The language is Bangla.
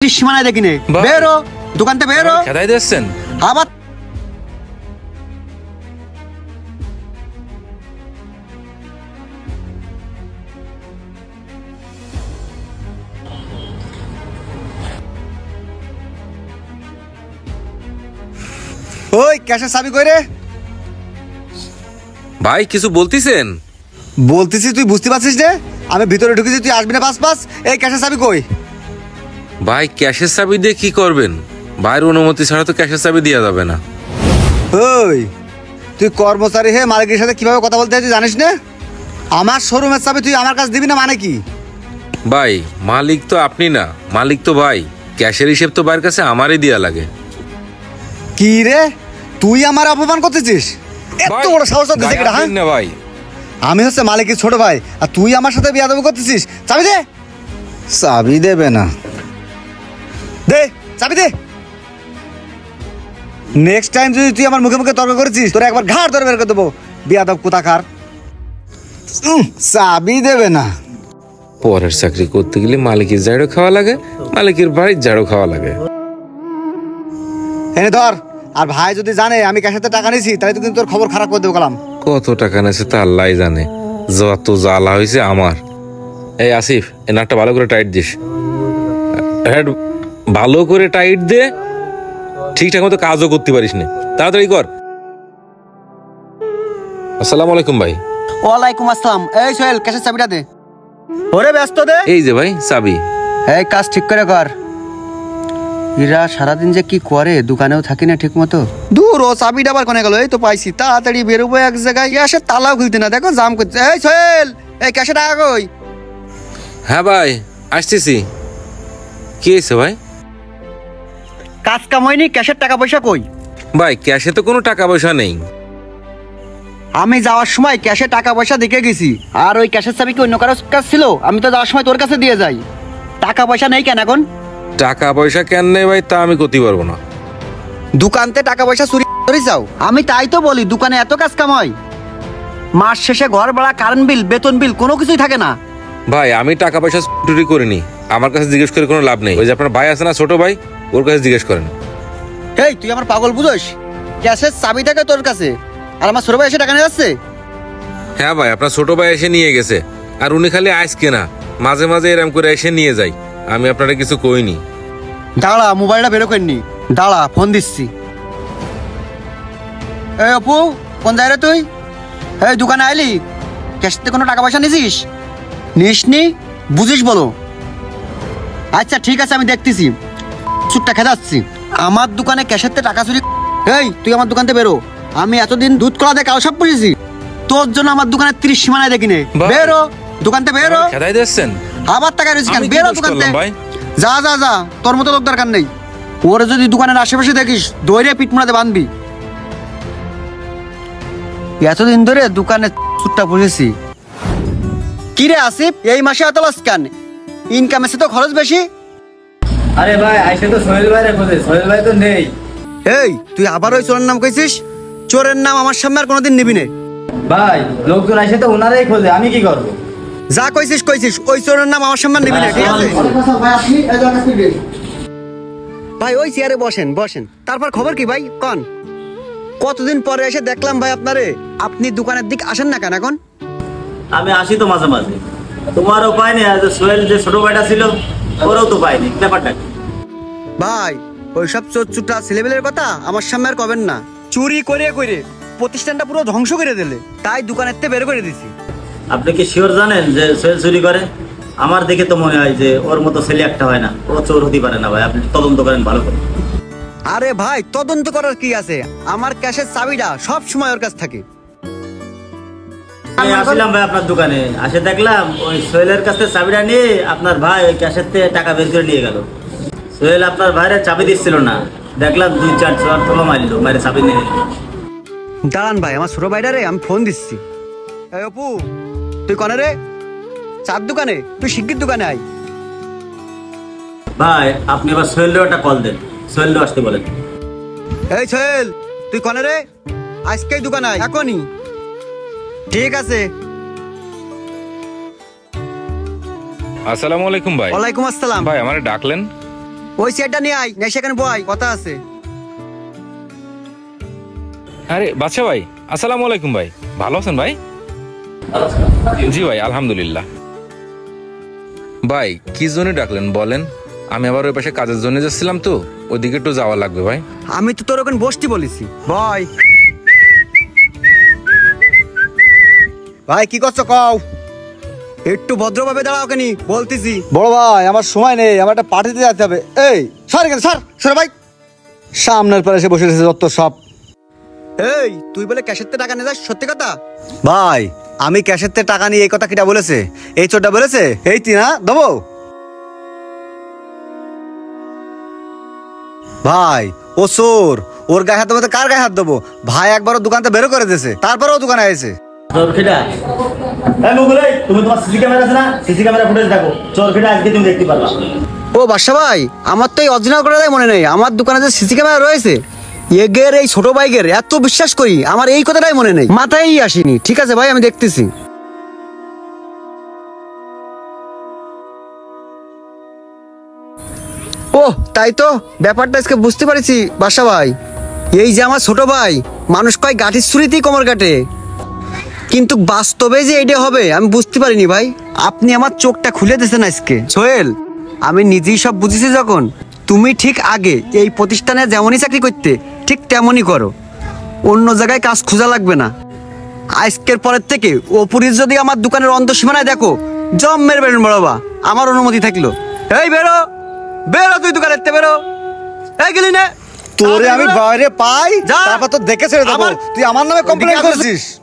সীমানায় দেখিনি বেরো দোকান থেকে বেরো খেদাই দিচ্ছেন আবার ওই ক্যাশের চাবি কই রে ভাই কিছু বলতিছেন বলতেছি তুই বুঝতে পারছিস রে আমি ভিতরে ঢুকেছি তুই আসবি না পাস পাস এই ক্যাশের চাবি কই ভাই ক্যাশের চাবি দিয়ে কি করবেন ভাইয়ের অনুমতি ছাড়া তো ক্যাশের চাবি দেওয়া যাবে না ওই তুই কর্মচারী হে মালিকের সাথে কিভাবে কথা বলতে হয় তুই জানিস না আমার শোরুমের চাবি তুই আমার কাছে দিবি না মানে কি ভাই মালিক তো আপনি না মালিক তো ভাই ক্যাশের হিসেব তো ভাইয়ের কাছে আমারই দেওয়া লাগে কি রে তুই আমার অপমান করতেছিস এত বড় সাহস দিছে কেডা হ্যাঁ না ভাই আমি হচ্ছে মালিকের ছোট ভাই আর তুই আমার সাথে বিয়াদবি করতেছিস চাবি দে চাবি দেবে না দে চাবি দে নেক্সট টাইম যদি তুই আমার মুখে মুখে তর্ক করেছিস তোর একবার ঘাড় ধরে বের করে দেবো বিয়াদব কোথাকার চাবি দেবে না পরের চাকরি করতে গেলে মালিকের জাড়ো খাওয়া লাগে মালিকের বাড়ির জাড়ো খাওয়া লাগে এনে ধর আর ভাই যদি জানে আমি ক্যাশেতে টাকা নিয়েছি তাহলে তো কিন্তু তোর খবর খারাপ করে দেবো কালাম কত টাকা নেছে তা আল্লাহ জানে যত জ্বালা হয়েছে আমার এই আসিফ এ নাটটা ভালো করে টাইট দিস হ্যাঁ ভালো করে টাইট দে ঠিকঠাক মতো কাজও করতে পারিস না তাড়াতাড়ি কর আসসালামু আলাইকুম ভাই ওয়ালাইকুম আসসালাম এই সোহেল ক্যাশের চাবিটা দে ওরে ব্যস্ত দে এই যে ভাই চাবি এই কাজ ঠিক করে কর এরা সারাদিন যে কি করে দোকানেও থাকি না ঠিক মতো দূর ও চাবিটা আবার কোনে গেল এই তো পাইছি তাড়াতাড়ি বেরোবো এক জায়গায় ক্যাশের তালাও খুলতে না দেখো জাম করছে এই সোহেল এই ক্যাশে টাকা কই হ্যাঁ ভাই আসতেছি কি হয়েছে ভাই কাজ কাম হয়নি ক্যাশের টাকা পয়সা কই ভাই ক্যাশে তো কোনো টাকা পয়সা নেই আমি যাওয়ার সময় ক্যাশে টাকা পয়সা দেখে গেছি আর ওই ক্যাশের চাবি কি অন্য কারো কাছে ছিল আমি তো যাওয়ার সময় তোর কাছে দিয়ে যাই টাকা পয়সা নেই কেন এখন টাকা পয়সা কেন নেই ভাই তা আমি করতে পারবো না দোকানতে টাকা পয়সা চুরি করে যাও আমি তাই তো বলি দোকানে এত কাজ কাম হয় মাস শেষে ঘর ভাড়া কারেন্ট বিল বেতন বিল কোনো কিছুই থাকে না ভাই আমি টাকা পয়সা চুরি করিনি আমার কাছে জিজ্ঞেস করে কোনো লাভ নেই ওই যে আপনার ভাই আছে না ছোট ভাই ওর কাছে জিজ্ঞেস করেন এই তুই আমার পাগল বুঝোস ক্যাশের চাবি থাকে তোর কাছে আর আমার ছোট ভাই এসে টাকা নিয়ে যাচ্ছে হ্যাঁ ভাই আপনার ছোট ভাই এসে নিয়ে গেছে আর উনি খালি আজকে না মাঝে মাঝে এরম করে এসে নিয়ে যায় আমি আপনারা কিছু কইনি দাঁড়া মোবাইলটা বেরো করিনি দাঁড়া ফোন দিচ্ছি এই অপু কোন যায় রে তুই এই দোকানে আইলি ক্যাশতে কোনো টাকা পয়সা নিছিস নিসনি বুঝিস বলো আচ্ছা ঠিক আছে আমি দেখতেছি চুটটা খেদাচ্ছি আমার দোকানে ক্যাশেতে টাকা চুরি এই তুই আমার দোকান থেকে বেরো আমি এতদিন দুধ কলা দিয়ে কালো সব পুষেছি তোর জন্য আমার দোকানে 30 সীমানায় দেখিনি বেরো দোকান থেকে বেরো খেদাই দিচ্ছেন আবার টাকা রয়েছে কেন বেরো দোকান থেকে ভাই যা যা যা তোর মতো লোক দরকার নেই ওরে যদি দোকানের আশেপাশে দেখিস দৌড়ে পিঠ মোড়াতে বাঁধবি এতদিন ধরে দোকানে চুটটা পুষেছি কি রে আসিফ এই মাসে এত লস কেন ইনকাম এসে তো খরচ বেশি আরে ভাই আইসে তো সোহেল ভাই রে খোঁজে সোহেল ভাই তো নেই এই তুই আবার ওই চোরের নাম কইছিস চোরের নাম আমার সামনে আর কোনোদিন নিবি না ভাই লোকজন আইসে তো ওনারাই খোঁজে আমি কি করবো যা কইছিস কইছিস ওই চোরের নাম আমার সামনে নিবি না ঠিক আছে ভাই ওই চেয়ারে বসেন বসেন তারপর খবর কি ভাই কন কতদিন পরে এসে দেখলাম ভাই আপনারে আপনি দোকানের দিক আসেন না কেন এখন আমি আসি তো মাঝে মাঝে তোমারও পাইনি আর সোহেল যে ছোট ভাইটা ছিল ওরও তো পাইনি ব্যাপারটা কি? ভাই ওইসব চোর চুটা ছেলেবেলের কথা আমার সামনে আর কবেন না চুরি করে করে প্রতিষ্ঠানটা পুরো ধ্বংস করে দিলে তাই দোকানের থেকে বের করে দিছি আপনি কি শিওর জানেন যে সোহেল চুরি করে আমার দেখে তো মনে হয় যে ওর মতো ছেলে একটা হয় না ও চোর হতে পারে না ভাই আপনি তদন্ত করেন ভালো করে আরে ভাই তদন্ত করার কি আছে আমার ক্যাশের চাবিটা সব সময় ওর কাছে থাকে আমি আসলাম ভাই আপনার দোকানে আসে দেখলাম ওই সোহেলের কাছে চাবিটা নিয়ে আপনার ভাই ওই ক্যাশের থেকে টাকা বের করে নিয়ে গেল সোহেল আপনার ভাইরে চাবি দিচ্ছিল না দেখলাম 2-4 চোর তোলা মারলো মারে চাবি নিয়ে নিল দাঁড়ান ভাই আমার ছোট ভাইটা রে আমি ফোন দিচ্ছি এই অপু তুই কনে রে চার দোকানে তুই শিগগির দোকানে আয় ভাই আপনি এবার সোহেলও একটা কল দেন সোহেলও আসতে বলেন এই সোহেল তুই কনে রে আজকেই দোকানে আয় এখনই ঠিক আছে আসসালামু আলাইকুম ভাই ওয়ালাইকুম আসসালাম ভাই আমারে ডাকলেন ওই চেয়ারটা নিয়ে আয়, নেই সেখানে বয়, কথা আছে। আরে বাদশা ভাই, আসসালামু আলাইকুম ভাই। ভালো আছেন ভাই? জি ভাই, আলহামদুলিল্লাহ। ভাই কি জন্য ডাকলেন বলেন? আমি আবার ওই পাশে কাজের জন্য যাচ্ছিলাম, তো ওইদিকে একটু যাওয়া লাগবে ভাই। আমি তো তোর ওখানে বসতি বলেছি, বয়। ভাই কি করছো কও? একটু ভদ্রভাবে দাঁড়াও, কেন বলতেছি। বড় ভাই আমার সময় নেই, আমার একটা পার্টিতে যেতে হবে। এই সর এখানে, সর সর ভাই, সামনের পারে এসে বসে রয়েছে যত সব। এই তুই বলে ক্যাশের তে টাকা নিয়ে যাস, সত্যি কথা? ভাই আমি ক্যাশের থেকে টাকা নিয়ে এই কথা কিটা বলেছে? এই চোরটা বলেছে? এই তুই না দেবো ভাই, ও চোর, ওর গায়ে হাত দেবো তো কার গায়ে হাত দেবো? ভাই একবারও দোকান থেকে বেরো করে দিয়েছে, তারপরেও দোকানে এসে। চোর খিটা, এই মুকুল, এই তুমি তোমার সিসি ক্যামেরা আছে না, সিসি ক্যামেরা ফুটেজ দেখো। চোর খিটা আজকে তুমি দেখতে পারবা। ও বাদশা ভাই, আমার তো এই অরিজিনাল করে মনে নেই, আমার দোকানে যে সিসি ক্যামেরা রয়েছে, এগের এই ছোট বাইকের এত বিশ্বাস করি, আমার এই কথাটাই মনে নেই, মাথায় আসেনি। ঠিক আছে ভাই, আমি দেখতেছি। ও তাই তো, ব্যাপারটা আজকে বুঝতে পারছি বাদশা ভাই। এই যে আমার ছোট ভাই, মানুষ কয় গাঠির ছুরিতেই কোমর কাটে, কিন্তু বাস্তবে যে এটা হবে আমি বুঝতে পারিনি ভাই। আপনি আমার চোখটা খুলে দিয়েছেন আজকে। সোহেল, আমি নিজেই সব বুঝেছি যখন, তুমি ঠিক আগে এই প্রতিষ্ঠানে যেমনই চাকরি করতে ঠিক তেমনই করো, অন্য জায়গায় কাজ খোঁজা লাগবে না। আজকের পরের থেকে ওপরে যদি আমার দোকানের অন্তঃসীমানায় দেখো, জম মেরে বেরোন বড়বা, আমার অনুমতি থাকলো। এই বেরো বেরো, তুই দোকানের থেকে বেরো। এই গেলি না, তোরে আমি বাইরে পাই, যা। তারপর তো দেখে ছেড়ে দেবো। আবার- তুই আমার নামে কমপ্লেন ওদিকে করেছিস।